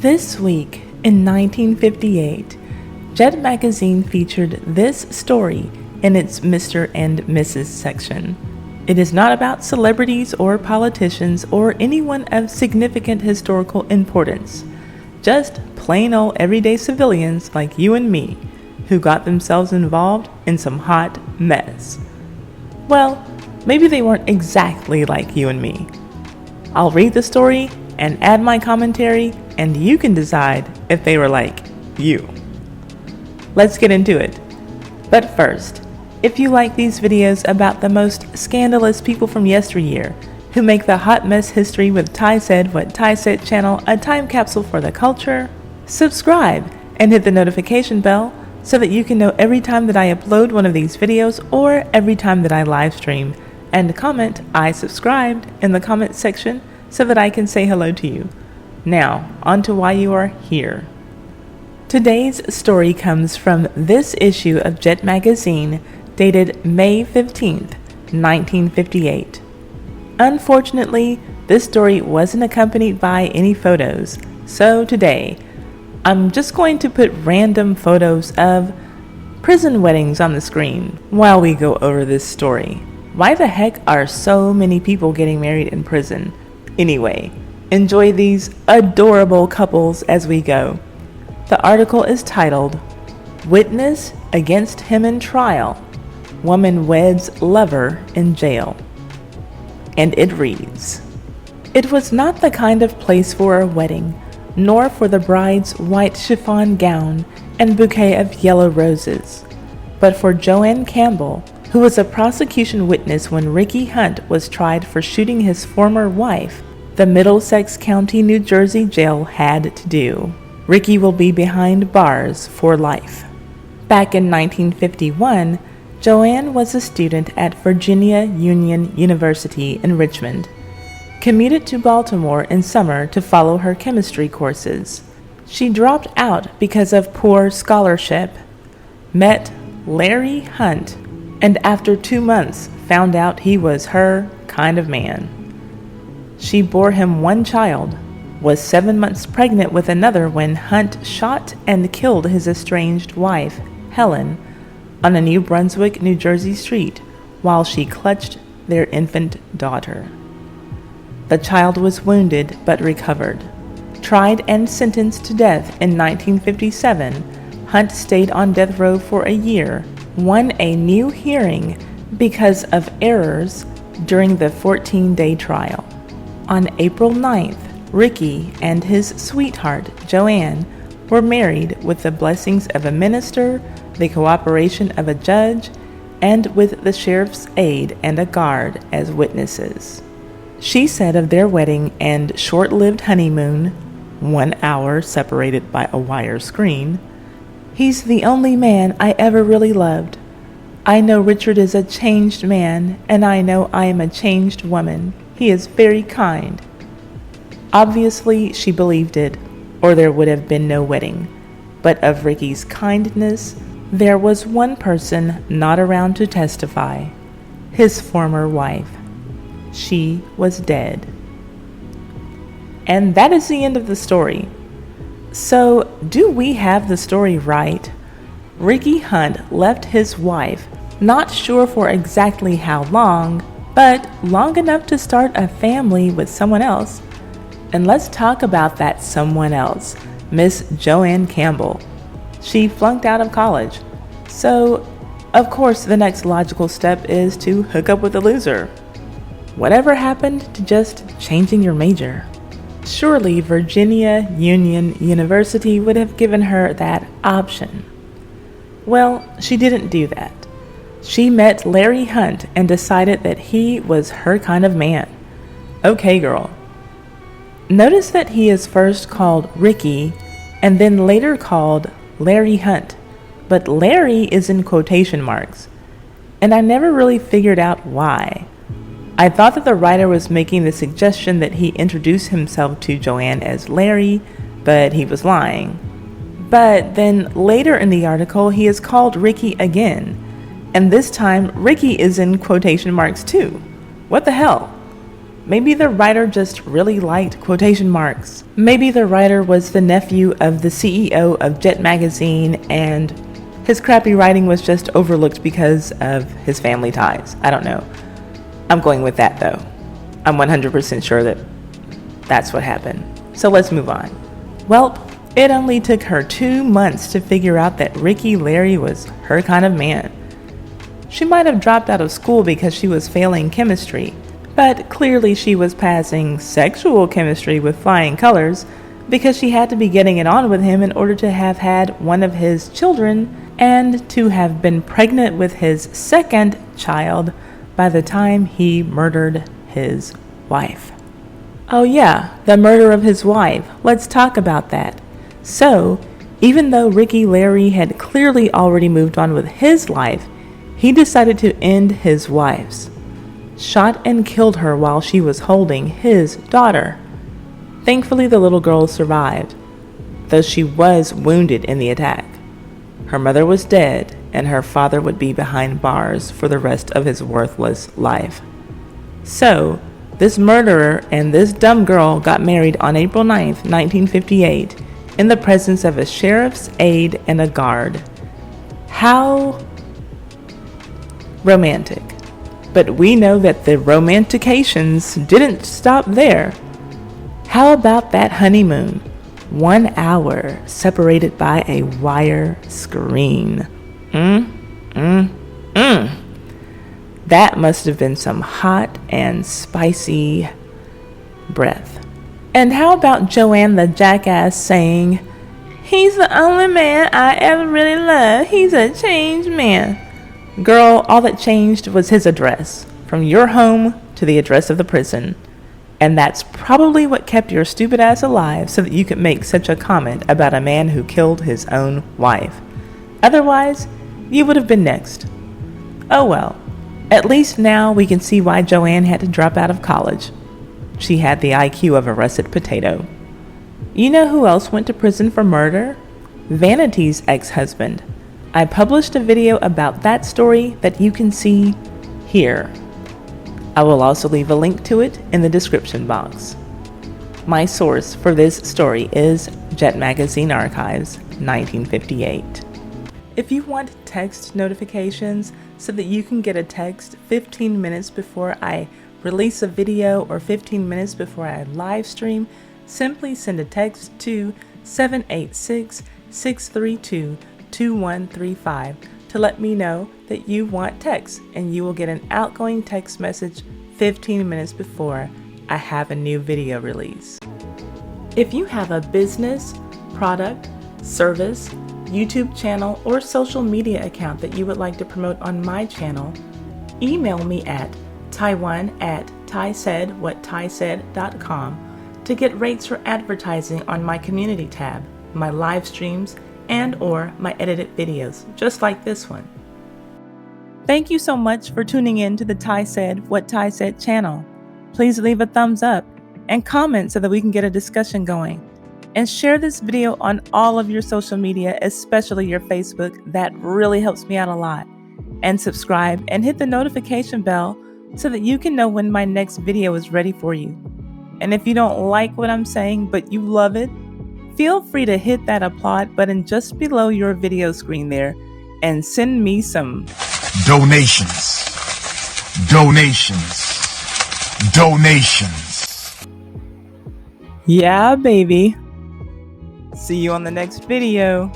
This week, in 1958, lled magazine featured this story in its Mr. and Mrs. section. It is not about celebrities or politicians or anyone of significant historical importance, just plain old everyday civilians like you and me who got themselves involved in some hot mess. Well, maybe they weren't exactly like you and me. I'll read the story and add my commentary, and you can decide if they were like you. Let's get into it. But first, if you like these videos about the most scandalous people from yesteryear who make the hot mess history with Ty Said What Ty Said channel a time capsule for the culture, subscribe and hit the notification bell so that you can know every time that I upload one of these videos or every time that I live stream, and comment "I subscribed" in the comment section so that I can say hello to you. Now, on to why you are here. Today's story comes from this issue of lled magazine dated May 15th, 1958. Unfortunately, this story wasn't accompanied by any photos, so today, I'm just going to put random photos of prison weddings on the screen while we go over this story. Why the heck are so many people getting married in prison? Anyway, enjoy these adorable couples as we go. The article is titled, "Witness Against Him in Trial. Woman Weds Lover in Jail." And it reads, "It was not the kind of place for a wedding, nor for the bride's white chiffon gown and bouquet of yellow roses, but for Joanne Campbell, who was a prosecution witness when Ricky Hunt was tried for shooting his former wife. The Middlesex County, New Jersey jail had to do. Ricky will be behind bars for life." Back in 1951, Joanne was a student at Virginia Union University in Richmond, commuted to Baltimore in summer to follow her chemistry courses. She dropped out because of poor scholarship, met Larry Hunt, and after 2 months found out he was her kind of man. She bore him one child, was 7 months pregnant with another when Hunt shot and killed his estranged wife, Helen, on a New Brunswick, New Jersey street while she clutched their infant daughter. The child was wounded but recovered. Tried and sentenced to death in 1957, Hunt stayed on death row for a year, won a new hearing because of errors during the 14-day trial. On April 9th, Ricky and his sweetheart, Joanne, were married with the blessings of a minister, the cooperation of a judge, and with the sheriff's aide and a guard as witnesses. She said of their wedding and short-lived honeymoon, 1 hour separated by a wire screen, "He's the only man I ever really loved. I know Richard is a changed man, and I know I am a changed woman. He is very kind." Obviously, she believed it, or there would have been no wedding. But of Ricky's kindness, there was one person not around to testify: his former wife. She was dead. And that is the end of the story. So, do we have the story right? Ricky Hunt left his wife, not sure for exactly how long, but long enough to start a family with someone else. And let's talk about that someone else, Miss Joanne Campbell. She flunked out of college. So, of course, the next logical step is to hook up with a loser. Whatever happened to just changing your major? Surely Virginia Union University would have given her that option. Well, she didn't do that. She met Larry Hunt and decided that he was her kind of man. Okay, girl. Notice that he is first called Ricky and then later called Larry Hunt, but Larry is in quotation marks, and I never really figured out why. I thought that the writer was making the suggestion that he introduced himself to Joanne as Larry, but he was lying. But then later in the article, he is called Ricky again, and this time Ricky is in quotation marks too. What the hell? Maybe the writer just really liked quotation marks. Maybe the writer was the nephew of the CEO of Jet magazine and his crappy writing was just overlooked because of his family ties. I don't know. I'm going with that though. I'm 100% sure that that's what happened. So let's move on. Well, it only took her 2 months to figure out that Ricky Larry was her kind of man. She might have dropped out of school because she was failing chemistry, but clearly she was passing sexual chemistry with flying colors because she had to be getting it on with him in order to have had one of his children and to have been pregnant with his second child by the time he murdered his wife. Oh yeah, the murder of his wife. Let's talk about that. So, even though Ricky Larry had clearly already moved on with his life, he decided to end his wife's. Shot and killed her while she was holding his daughter. Thankfully, the little girl survived, though she was wounded in the attack. Her mother was dead, and her father would be behind bars for the rest of his worthless life. So, this murderer and this dumb girl got married on April 9th, 1958, in the presence of a sheriff's aide and a guard. How romantic. But we know that the romantications didn't stop there. How about that honeymoon? 1 hour separated by a wire screen. That must have been some hot and spicy breath. And how about Joanne the jackass saying, "He's the only man I ever really loved. He's a changed man." Girl, all that changed was his address, from your home to the address of the prison. And that's probably what kept your stupid ass alive so that you could make such a comment about a man who killed his own wife. Otherwise, you would have been next. Oh well, at least now we can see why Joanne had to drop out of college. She had the IQ of a russet potato. You know who else went to prison for murder? Vanity's ex-husband. I published a video about that story that you can see here. I will also leave a link to it in the description box. My source for this story is Jet Magazine Archives, 1958. If you want text notifications so that you can get a text 15 minutes before I release a video or 15 minutes before I live stream, simply send a text to 786-632-2135 to let me know that you want text, and you will get an outgoing text message 15 minutes before I have a new video release. If you have a business, product, service, YouTube channel, or social media account that you would like to promote on my channel, email me at tiwan@tisaidwhattisaid.com to get rates for advertising on my community tab, my live streams, and or my edited videos, just like this one. Thank you so much for tuning in to the Ty Said What Ty Said channel. Please leave a thumbs up and comment so that we can get a discussion going. And share this video on all of your social media, especially your Facebook. That really helps me out a lot. And subscribe and hit the notification bell so that you can know when my next video is ready for you. And if you don't like what I'm saying, but you love it, feel free to hit that applaud button just below your video screen there and send me some donations. Yeah, baby. See you on the next video.